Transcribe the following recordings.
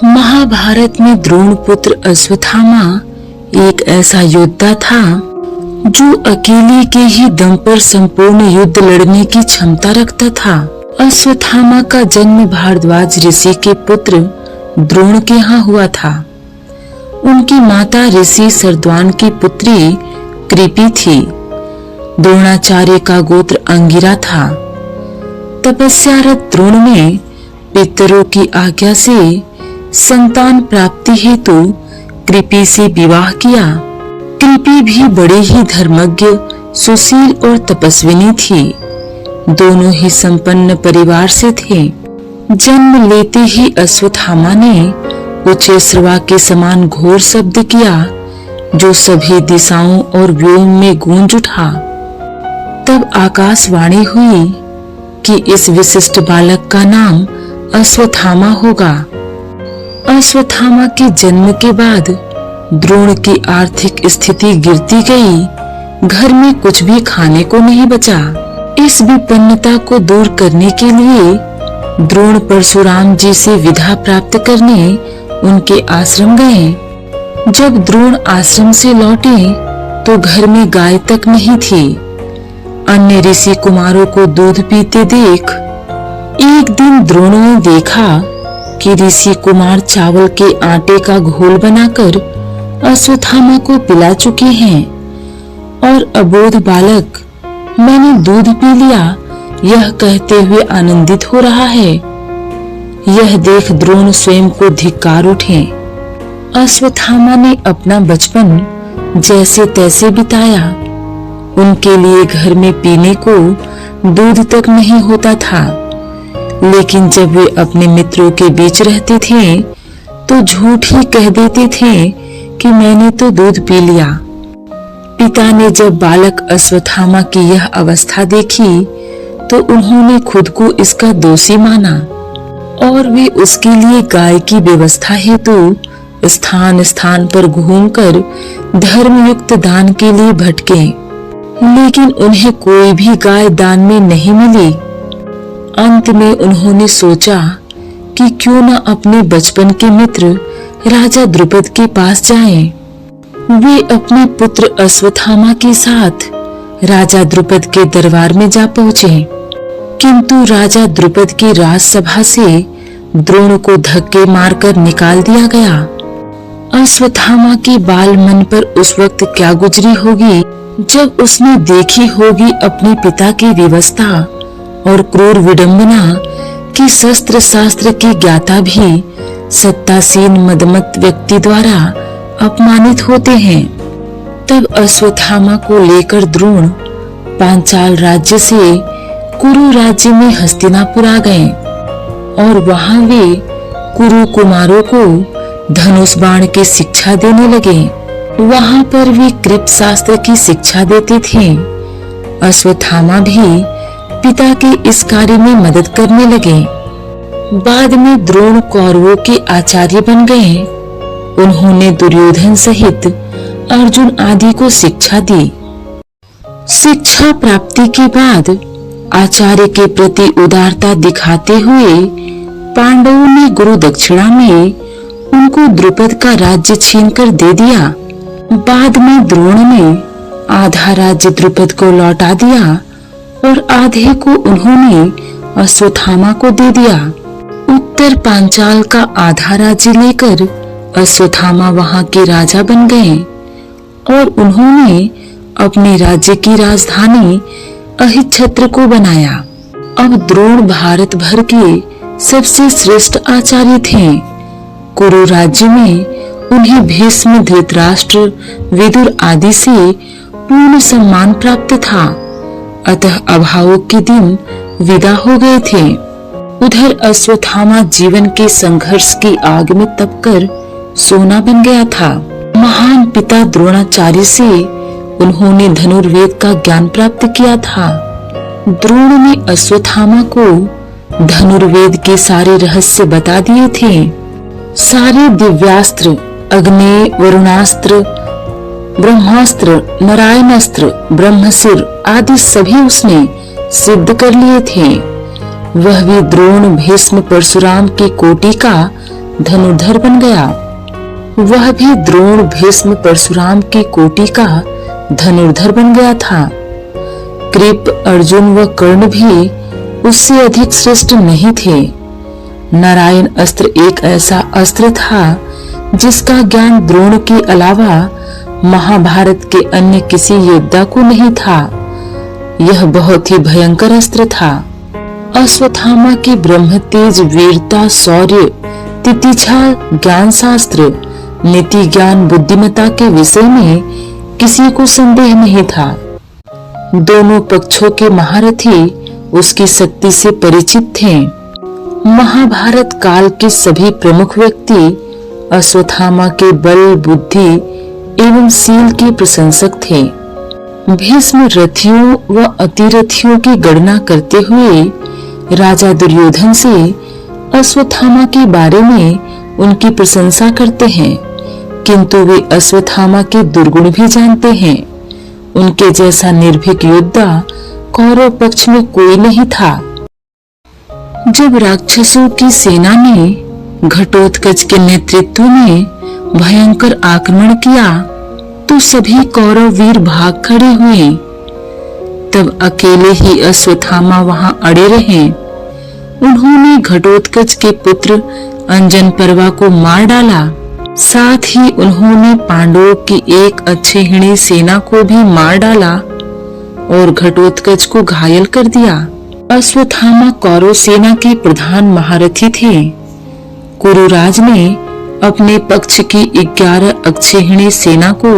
महाभारत में द्रोण पुत्र अश्वत्थामा एक ऐसा योद्धा था जो अकेले के ही दम पर संपूर्ण युद्ध लड़ने की क्षमता रखता था। अश्वत्थामा का जन्म भारद्वाज ऋषि के पुत्र द्रोण के यहाँ हुआ था। उनकी माता ऋषि सरद्वान की पुत्री कृपि थी। द्रोणाचार्य का गोत्र अंगिरा था। तपस्यारत द्रोण ने पितरों की आज्ञा से संतान प्राप्ति हेतु कृपि से विवाह किया। कृपि भी बड़े ही धर्मज्ञ, सुशील और तपस्विनी थी। दोनों ही संपन्न परिवार से थे। जन्म लेते ही अश्वत्थामा ने उच्च श्रवा के समान घोर शब्द किया जो सभी दिशाओं और व्योम में गूंज उठा। तब आकाशवाणी हुई कि इस विशिष्ट बालक का नाम अश्वत्थामा होगा। अश्वत्थामा के जन्म के बाद द्रोण की आर्थिक स्थिति गिरती गई। घर में कुछ भी खाने को नहीं बचा। इस विपन्नता को दूर करने के लिए द्रोण परशुराम जी से विदा प्राप्त करने उनके आश्रम गए। जब द्रोण आश्रम से लौटे तो घर में गाय तक नहीं थी। अन्य ऋषि कुमारों को दूध पीते देख एक दिन द्रोण ने देखा कि ऋषि कुमार चावल के आटे का घोल बनाकर अश्वत्थामा को पिला चुके हैं और अबोध बालक मैंने दूध पी लिया यह कहते हुए आनंदित हो रहा है। यह देख द्रोण स्वयं को धिक्कार उठे। अश्वत्थामा ने अपना बचपन जैसे तैसे बिताया। उनके लिए घर में पीने को दूध तक नहीं होता था। लेकिन जब वे अपने मित्रों के बीच रहते थे तो झूठ ही कह देते थे कि मैंने तो दूध पी लिया। पिता ने जब बालक अश्वत्थामा की यह अवस्था देखी तो उन्होंने खुद को इसका दोषी माना और वे उसके लिए गाय की व्यवस्था हेतु स्थान स्थान पर घूमकर धर्मयुक्त दान के लिए भटके। लेकिन उन्हें कोई भी गाय दान में नहीं मिली। अंत में उन्होंने सोचा कि क्यों न अपने बचपन के मित्र राजा द्रुपद के पास जाएं। वे अपने पुत्र अश्वत्थामा के साथ राजा द्रुपद के दरबार में जा पहुँचे। किंतु राजा द्रुपद की राजसभा से द्रोण को धक्के मारकर निकाल दिया गया। अश्वत्थामा के बाल मन पर उस वक्त क्या गुजरी होगी जब उसने देखी होगी अपने पिता की विवशता और क्रूर विडंबना कि शस्त्र शास्त्र के ज्ञाता भी सत्तासीन मदमत व्यक्ति द्वारा अपमानित होते हैं। तब अश्वत्थामा को लेकर द्रोण पांचाल राज्य से कुरु राज्य में हस्तिनापुर आ गए और वहां वे कुरु कुमारों को धनुष बाण की शिक्षा देने लगे। वहां पर वे कृप शास्त्र की शिक्षा देते थे। अश्वत्थामा भी पिता के इस कार्य में मदद करने लगे। बाद में द्रोण कौरवों के आचार्य बन गए। उन्होंने दुर्योधन सहित अर्जुन आदि को शिक्षा दी। शिक्षा प्राप्ति के बाद आचार्य के प्रति उदारता दिखाते हुए पांडवों ने गुरु दक्षिणा में उनको द्रुपद का राज्य छीनकर दे दिया। बाद में द्रोण ने आधा राज्य द्रुपद को लौटा दिया और आधे को उन्होंने अश्वत्थामा को दे दिया। उत्तर पांचाल का आधा राज्य लेकर अश्वत्थामा वहां के राजा बन गए और उन्होंने अपने राज्य की राजधानी अहिच्छत्र को बनाया। अब द्रोण भारत भर के सबसे श्रेष्ठ आचार्य थे। कुरु राज्य में उन्हें भीष्म, धृतराष्ट्र, विदुर आदि से पूर्ण सम्मान प्राप्त था। अतः अभावोक के दिन विदा हो गए थे। उधर अश्वत्थामा जीवन के संघर्ष की आग में तपकर सोना बन गया था। महान पिता द्रोणाचार्य से उन्होंने धनुर्वेद का ज्ञान प्राप्त किया था। द्रोण ने अश्वत्थामा को धनुर्वेद के सारे रहस्य बता दिए थे। सारे दिव्यास्त्र, अग्नि, वरुणास्त्र, ब्रह्मास्त्र, नारायणास्त्र, ब्रह्मशिर आदि सभी उसने सिद्ध कर लिए थे। वह भी द्रोण, भीष्म, परशुराम की कोटि का धनुर्धर बन गया। वह भी द्रोण, भीष्म, परशुराम की कोटि का धनुर्धर बन गया था। कृप, अर्जुन व कर्ण भी उससे अधिक श्रेष्ठ नहीं थे। नारायण अस्त्र एक ऐसा अस्त्र था जिसका ज्ञान द्रोण के अलावा महाभारत के अन्य किसी योद्धा को नहीं था। यह बहुत ही भयंकर अस्त्र था। अश्वत्थामा की ब्रह्म तेज, वीरता, शौर्य, तितिक्षा, ज्ञान शास्त्र, नीति ज्ञान, बुद्धिमत्ता के विषय में किसी को संदेह नहीं था। दोनों पक्षों के महारथी उसकी शक्ति से परिचित थे। महाभारत काल के सभी प्रमुख व्यक्ति अश्वत्थामा के बल, बुद्धि एवं शील के प्रशंसक थे। भीष्म रथियों व अतिरथियों की गणना करते हुए राजा दुर्योधन से अश्वत्थामा के बारे में उनकी प्रशंसा करते हैं, किंतु वे अश्वत्थामा के दुर्गुण भी जानते हैं। उनके जैसा निर्भीक योद्धा कौरव पक्ष में कोई नहीं था। जब राक्षसों की सेना ने घटोत्कच के नेतृत्व में भयंकर आक्रमण किया तो सभी कौरव वीर भाग खड़े हुए। तब अकेले ही अश्वत्थामा वहां अड़े रहे। उन्होंने घटोत्कच के पुत्र अंजन पर्वा को मार डाला। साथ ही उन्होंने पांडवों की एक अच्छेहिणी सेना को भी मार डाला और घटोत्कच को घायल कर दिया। अश्वत्थामा कौरव सेना के प्रधान महारथी थे। कुरुराज ने अपने पक्ष की 11 अक्षेहिणी सेना को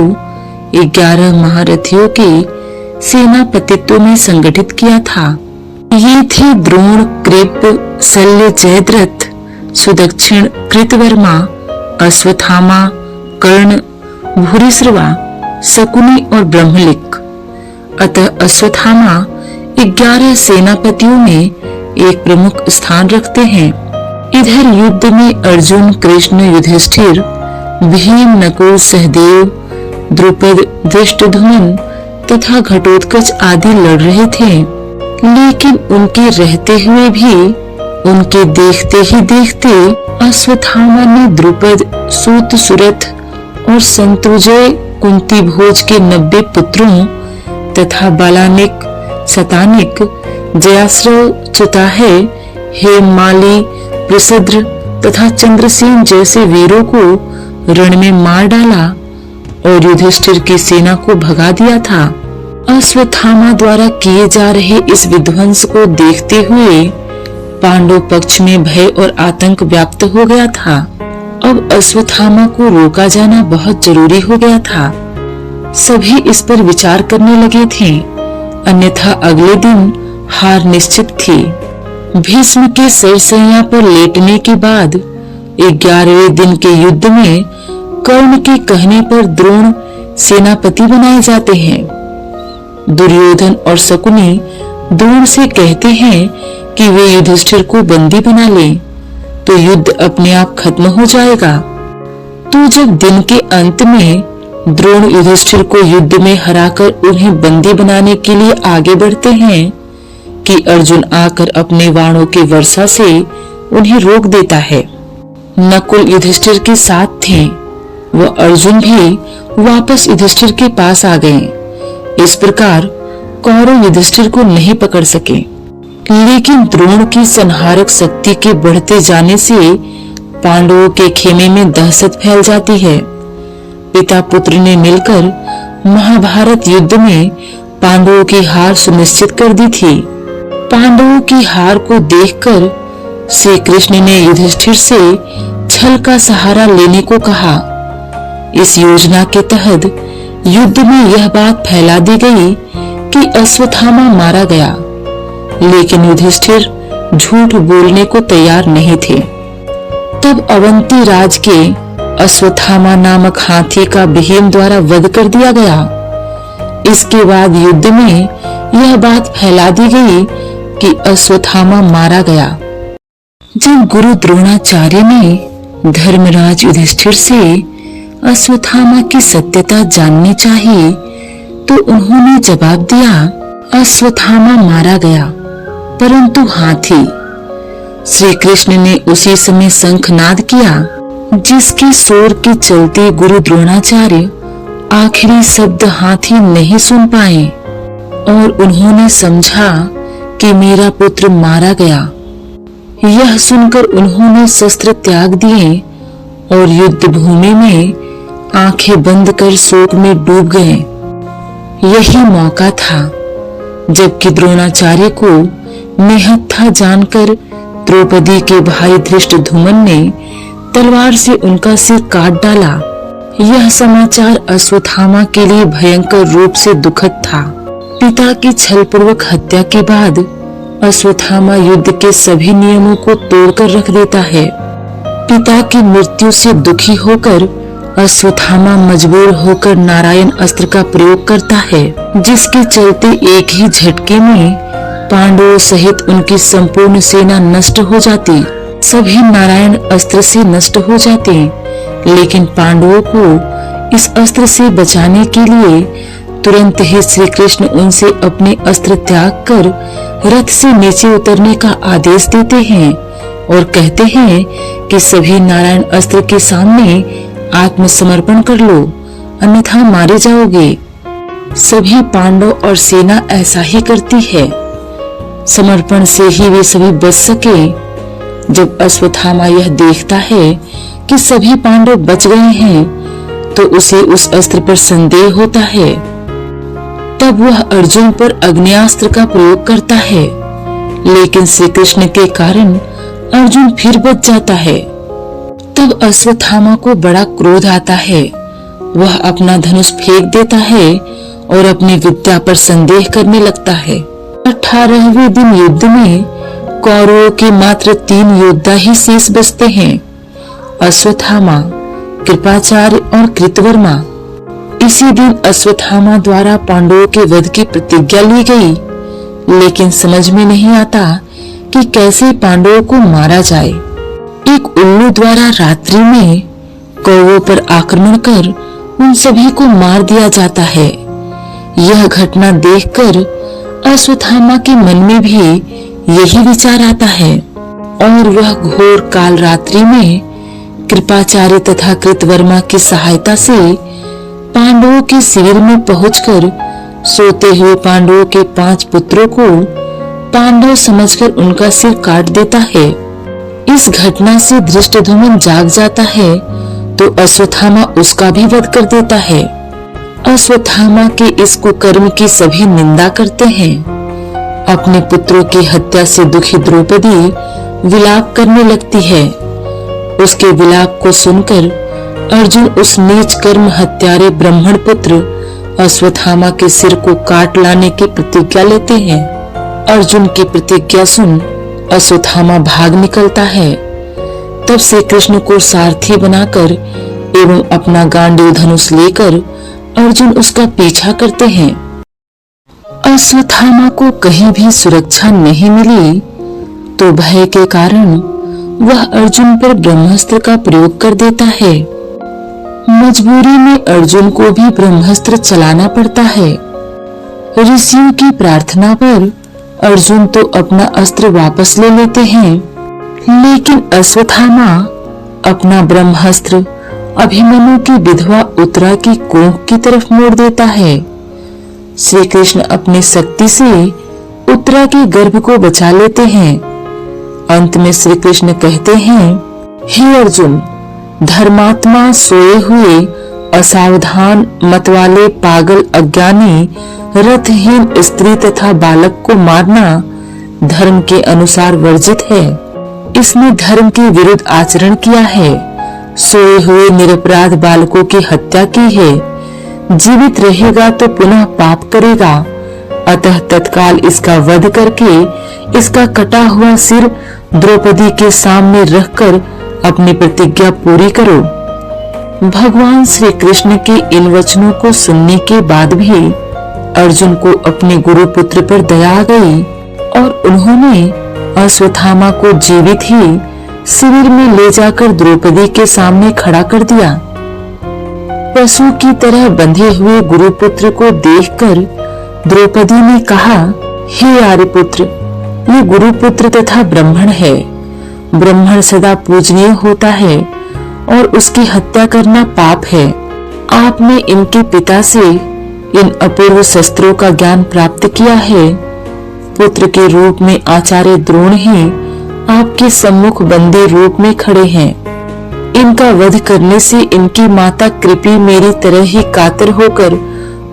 11 महारथियों के सेनापतित्व में संगठित किया था। ये थे द्रोण, कृप, शल्य, जयद्रथ, सुदक्षिण, कृतवर्मा, अश्वत्थामा, कर्ण, भूरिश्रवा, शकुनी और ब्रह्मलिक। अतः अश्वत्थामा 11 सेनापतियों में एक प्रमुख स्थान रखते हैं। इधर युद्ध में अर्जुन, कृष्ण, युधिष्ठिर, भीम, नकुल, सहदेव, द्रुपद, धृष्टद्युम्न तथा घटोत्कच आदि लड़ रहे थे। लेकिन उनके रहते हुए भी, उनके देखते ही देखते अश्वत्थामा ने द्रुपद, सूत, सुरथ और संतुजय, कुंती भोज के 90 पुत्रों तथा बालानिक, शतानिक, जयाश्रव, चुताहे, हेममाली, प्रसद्र तथा चंद्रसेन जैसे वीरों को रण में मार डाला और युधिष्ठिर की सेना को भगा दिया था। अश्वत्थामा द्वारा किए जा रहे इस विध्वंस को देखते हुए पांडव पक्ष में भय और आतंक व्याप्त हो गया था। अब अश्वत्थामा को रोका जाना बहुत जरूरी हो गया था। सभी इस पर विचार करने लगे थे, अन्यथा अगले दिन हार निश्चित थी। भीष्म के सरसैया पर लेटने के बाद 11वें दिन के युद्ध में कर्ण के कहने पर द्रोण सेनापति बनाए जाते हैं। दुर्योधन और शकुनी द्रोण से कहते हैं कि वे युधिष्ठिर को बंदी बना लें, तो युद्ध अपने आप खत्म हो जाएगा। तो जब दिन के अंत में द्रोण युधिष्ठिर को युद्ध में हराकर उन्हें बंदी बनाने के लिए आगे बढ़ते हैं कि अर्जुन आकर अपने बाणों की वर्षा से उन्हें रोक देता है। नकुल युधिष्ठिर के साथ थे, वह अर्जुन भी वापस युधिष्ठिर के पास आ गए। इस प्रकार कौरव युधिष्ठिर को नहीं पकड़ सके। लेकिन द्रोण की संहारक शक्ति के बढ़ते जाने से पांडवों के खेमे में दहशत फैल जाती है। पिता पुत्र ने मिलकर महाभारत युद्ध में पांडवों की हार सुनिश्चित कर दी थी। पांडवों की हार को देखकर श्री कृष्ण ने युधिष्ठिर से छल का सहारा लेने को कहा। इस योजना के तहत युद्ध में यह बात फैला दी गई कि अश्वत्थामा मारा गया, लेकिन युधिष्ठिर झूठ बोलने को तैयार नहीं थे। तब अवंती राज के अश्वत्थामा नामक हाथी का भीम द्वारा वध कर दिया गया। इसके बाद युद्ध में यह बात फैला दी गई कि अश्वत्थामा मारा गया। जब गुरु द्रोणाचार्य ने धर्मराज युधिष्ठिर से अश्वत्थामा की सत्यता जाननी चाहिए तो उन्होंने जवाब दिया, अश्वत्थामा मारा गया, परंतु हाथी श्री कृष्ण ने उसी समय शंखनाद किया, जिसके शोर के चलते गुरु द्रोणाचार्य आखिरी शब्द हाथी नहीं सुन पाए और उन्होंने समझा कि मेरा पुत्र मारा गया। यह सुनकर उन्होंने शस्त्र त्याग दिए और युद्ध भूमि में आंखें बंद कर शोक में डूब गए। यही मौका था जबकि द्रोणाचार्य को निहत था जानकर द्रौपदी के भाई धृष्टद्युम्न ने तलवार से उनका सिर काट डाला। यह समाचार अश्वत्थामा के लिए भयंकर रूप से दुखद था। पिता की छलपूर्वक हत्या के बाद अश्वत्थामा युद्ध के सभी नियमों को तोड़कर रख देता है। पिता की मृत्यु से दुखी होकर अश्वत्थामा मजबूर होकर नारायण अस्त्र का प्रयोग करता है, जिसके चलते एक ही झटके में पांडवों सहित उनकी संपूर्ण सेना नष्ट हो जाती। सभी नारायण अस्त्र से नष्ट हो जाते, लेकिन पांडवों को इस अस्त्र से बचाने के लिए तुरंत ही श्री कृष्ण उनसे अपने अस्त्र त्याग कर रथ से नीचे उतरने का आदेश देते हैं और कहते हैं कि सभी नारायण अस्त्र के सामने आत्मसमर्पण कर लो, अन्यथा मारे जाओगे। सभी पांडव और सेना ऐसा ही करती है। समर्पण से ही वे सभी बच सके। जब अश्वत्थामा यह देखता है कि सभी पांडव बच गए हैं, तो उसे उस अस्त्र पर संदेह होता है। तब वह अर्जुन पर अग्न्यास्त्र का प्रयोग करता है, लेकिन श्री कृष्ण के कारण अर्जुन फिर बच जाता है। तब अश्वत्थामा को बड़ा क्रोध आता है। वह अपना धनुष फेंक देता है और अपनी विद्या पर संदेह करने लगता है। 18वें दिन युद्ध में कौरवों के मात्र 3 योद्धा ही शेष बचते हैं, अश्वत्थामा, कृपाचार्य और कृतवर्मा। इसी दिन अश्वत्थामा द्वारा पांडवों के वध की प्रतिज्ञा ली गई, लेकिन समझ में नहीं आता कि कैसे पांडवों को मारा जाए। एक उल्लू द्वारा रात्रि में कौरवों पर आक्रमण कर उन सभी को मार दिया जाता है। यह घटना देखकर अश्वत्थामा के मन में भी यही विचार आता है और वह घोर काल रात्रि में कृपाचार्य तथा कृतवर्मा की सहायता से पांडवों के शिविर में पहुंचकर सोते हुए पांडवों के 5 पुत्रों को पांडव समझकर उनका सिर काट देता है। इस घटना से धृष्टद्युम्न जाग जाता है तो अश्वत्थामा उसका भी वध कर देता है। अश्वत्थामा के इस कुकर्म की सभी निंदा करते हैं। अपने पुत्रों की हत्या से दुखी द्रौपदी विलाप करने लगती है। उसके विलाप को सुनकर अर्जुन उस नीच कर्म हत्यारे ब्राह्मण पुत्र अश्वत्थामा के सिर को काट लाने की प्रतिज्ञा लेते हैं। अर्जुन की प्रतिज्ञा सुन अश्वत्थामा भाग निकलता है। तब श्री कृष्ण को सारथी बनाकर एवं अपना गांडीव धनुष लेकर अर्जुन उसका पीछा करते हैं। अश्वत्थामा को कहीं भी सुरक्षा नहीं मिली तो भय के कारण वह अर्जुन पर ब्रह्मास्त्र का प्रयोग कर देता है। मजबूरी में अर्जुन को भी ब्रह्मास्त्र चलाना पड़ता है। ऋषियों की प्रार्थना पर अर्जुन तो अपना अस्त्र वापस ले लेते हैं, लेकिन अश्वत्थामा अपना ब्रह्मास्त्र अभिमन्यु की विधवा उत्तरा की कोख की तरफ मोड़ देता है। श्री कृष्ण अपनी शक्ति से उत्तरा के गर्भ को बचा लेते हैं। अंत में श्री कृष्ण कहते हैं, हे अर्जुन, धर्मात्मा सोए हुए असावधान मतवाले पागल अज्ञानी रथहीन स्त्री तथा बालक को मारना धर्म के अनुसार वर्जित है। इसने धर्म के विरुद्ध आचरण किया है। सोए हुए निरपराध बालकों की हत्या की है। जीवित रहेगा तो पुनः पाप करेगा। अतः तत्काल इसका वध करके इसका कटा हुआ सिर द्रौपदी के सामने रखकर अपनी प्रतिज्ञा पूरी करो। भगवान श्री कृष्ण के इन वचनों को सुनने के बाद भी अर्जुन को अपने गुरु पुत्र पर दया आ गई और उन्होंने अश्वत्थामा को जीवित ही शिविर में ले जाकर द्रौपदी के सामने खड़ा कर दिया। पशु की तरह बंधे हुए गुरुपुत्र को देखकर द्रौपदी ने कहा, हे आर्यपुत्र, ये गुरुपुत्र तथा ब्राह्मण है। ब्राह्मण सदा पूजनीय होता है और उसकी हत्या करना पाप है। आपने इनके पिता से इन अपूर्व शस्त्रों का ज्ञान प्राप्त किया है। पुत्र के रूप में आचार्य द्रोण ही आपके सम्मुख बंदी रूप में खड़े हैं। इनका वध करने से इनकी माता कृपी मेरी तरह ही कातर होकर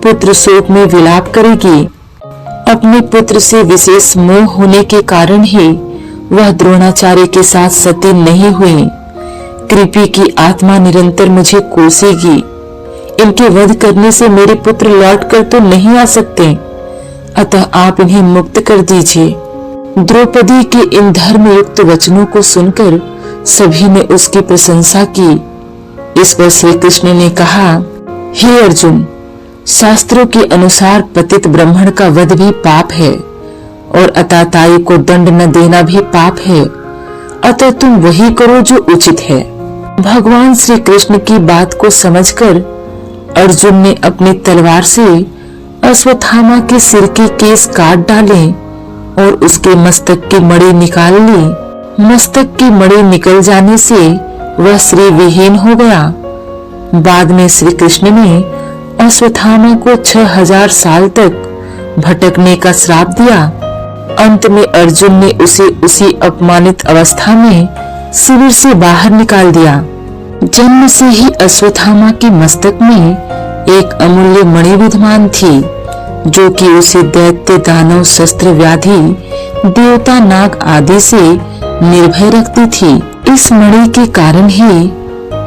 पुत्र शोक में विलाप करेगी। अपने पुत्र से विशेष मोह होने के कारण ही वह द्रोणाचार्य के साथ सती नहीं हुई। कृपी की आत्मा निरंतर मुझे कोसेगी। इनके वध करने से मेरे पुत्र लौटकर तो नहीं आ सकते, अतः आप इन्हें मुक्त कर दीजिए। द्रौपदी के इन धर्मयुक्त वचनों को सुनकर सभी ने उसकी प्रशंसा की। इस पर श्री कृष्ण ने कहा, हे अर्जुन, शास्त्रों के अनुसार पतित ब्राह्मण का वध भी पाप है और अताताई को दंड न देना भी पाप है, अतः तुम वही करो जो उचित है। भगवान श्री कृष्ण की बात को समझकर अर्जुन ने अपनी तलवार से अश्वत्थामा के सिर के केस काट डाले और उसके मस्तक की मणि निकाल ली। मस्तक की मणि निकल जाने से वह श्री विहीन हो गया। बाद में श्री कृष्ण ने अश्वत्थामा को 6000 साल तक भटकने का श्राप दिया। अंत में अर्जुन ने उसे उसी अपमानित अवस्था में शिविर से बाहर निकाल दिया। जन्म से ही अश्वत्थामा के मस्तक में एक अमूल्य मणि विद्यमान थी, जो कि उसे दैत्य दानव शस्त्र व्याधि देवता नाग आदि से निर्भय रखती थी। इस मणि के कारण ही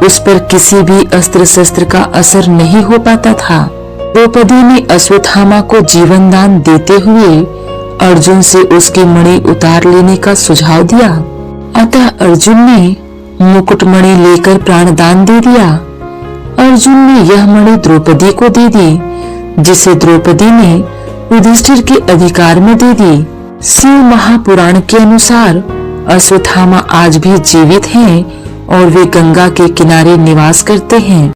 उस पर किसी भी अस्त्र शस्त्र का असर नहीं हो पाता था। द्रौपदी ने अश्वत्थामा को जीवन दान देते हुए अर्जुन से उसकी मणि उतार लेने का सुझाव दिया। अतः अर्जुन ने मुकुटमणि लेकर प्राणदान दे दिया। अर्जुन ने यह मणि द्रौपदी को दे दी, जिसे द्रौपदी ने युधिष्ठिर के अधिकार में दे दी। शिव महापुराण के अनुसार अश्वत्थामा आज भी जीवित हैं और वे गंगा के किनारे निवास करते हैं।